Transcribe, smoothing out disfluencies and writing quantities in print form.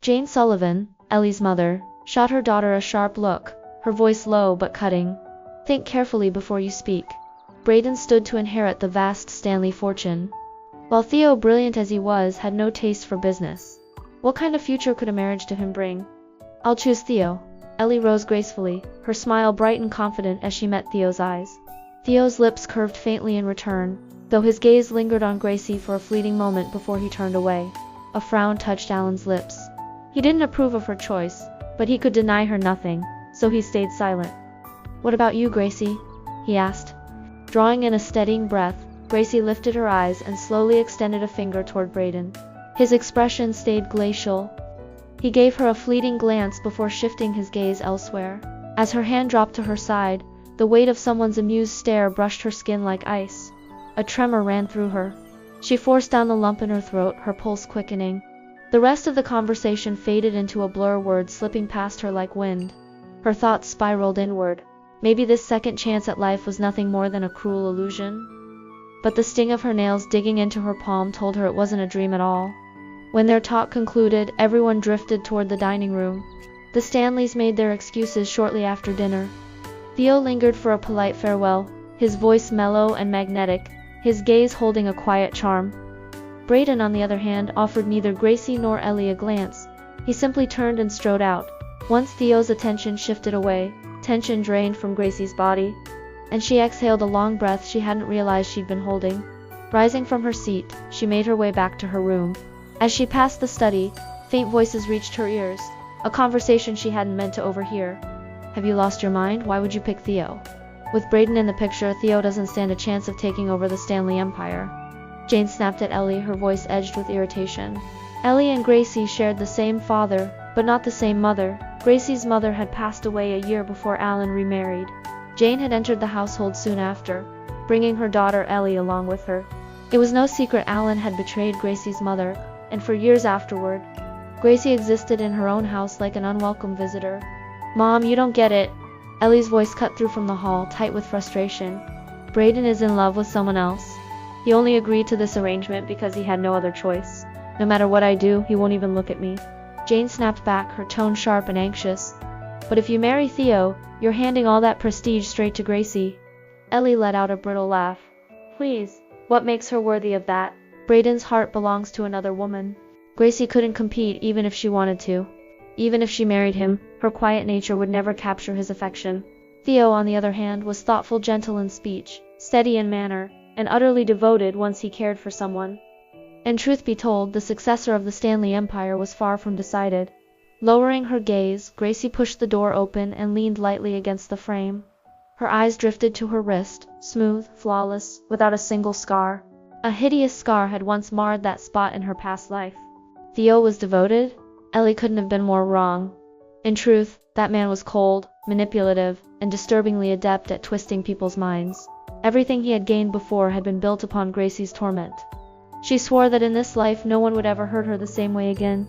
Jane Sullivan, Ellie's mother, shot her daughter a sharp look, her voice low but cutting. Think carefully before you speak. Brayden stood to inherit the vast Stanley fortune, while Theo, brilliant as he was, had no taste for business. What kind of future could a marriage to him bring? I'll choose Theo. Ellie rose gracefully, her smile bright and confident as she met Theo's eyes. Theo's lips curved faintly in return, though his gaze lingered on Gracie for a fleeting moment before he turned away. A frown touched Alan's lips. He didn't approve of her choice, but he could deny her nothing, so he stayed silent. What about you, Gracie? He asked. Drawing in a steadying breath, Gracie lifted her eyes and slowly extended a finger toward Brayden. His expression stayed glacial. He gave her a fleeting glance before shifting his gaze elsewhere. As her hand dropped to her side, the weight of someone's amused stare brushed her skin like ice. A tremor ran through her. She forced down the lump in her throat, her pulse quickening. The rest of the conversation faded into a blur, words slipping past her like wind. Her thoughts spiraled inward. Maybe this second chance at life was nothing more than a cruel illusion? But the sting of her nails digging into her palm told her it wasn't a dream at all. When their talk concluded, everyone drifted toward the dining room. The Stanleys made their excuses shortly after dinner. Theo lingered for a polite farewell, his voice mellow and magnetic, his gaze holding a quiet charm. Brayden, on the other hand, offered neither Gracie nor Ellie a glance. He simply turned and strode out. Once Theo's attention shifted away, tension drained from Gracie's body, and she exhaled a long breath she hadn't realized she'd been holding. Rising from her seat, she made her way back to her room. As she passed the study, faint voices reached her ears, a conversation she hadn't meant to overhear. Have you lost your mind? Why would you pick Theo? With Brayden in the picture, Theo doesn't stand a chance of taking over the Stanley Empire. Jane snapped at Ellie, her voice edged with irritation. Ellie and Gracie shared the same father, but not the same mother. Gracie's mother had passed away a year before Alan remarried. Jane had entered the household soon after, bringing her daughter Ellie along with her. It was no secret Alan had betrayed Gracie's mother, and for years afterward, Gracie existed in her own house like an unwelcome visitor. Mom, you don't get it. Ellie's voice cut through from the hall, tight with frustration. Brayden is in love with someone else. He only agreed to this arrangement because he had no other choice. No matter what I do, he won't even look at me. Jane snapped back, her tone sharp and anxious. But if you marry Theo, you're handing all that prestige straight to Gracie. Ellie let out a brittle laugh. Please, what makes her worthy of that? Brayden's heart belongs to another woman. Gracie couldn't compete even if she wanted to. Even if she married him, her quiet nature would never capture his affection. Theo, on the other hand, was thoughtful, gentle in speech, steady in manner, and utterly devoted once he cared for someone. And truth be told, the successor of the Stanley Empire was far from decided. Lowering her gaze, Gracie pushed the door open and leaned lightly against the frame. Her eyes drifted to her wrist, smooth, flawless, without a single scar. A hideous scar had once marred that spot in her past life. Theo was devoted? Ellie couldn't have been more wrong. In truth, that man was cold, manipulative, and disturbingly adept at twisting people's minds. Everything he had gained before had been built upon Gracie's torment. She swore that in this life no one would ever hurt her the same way again.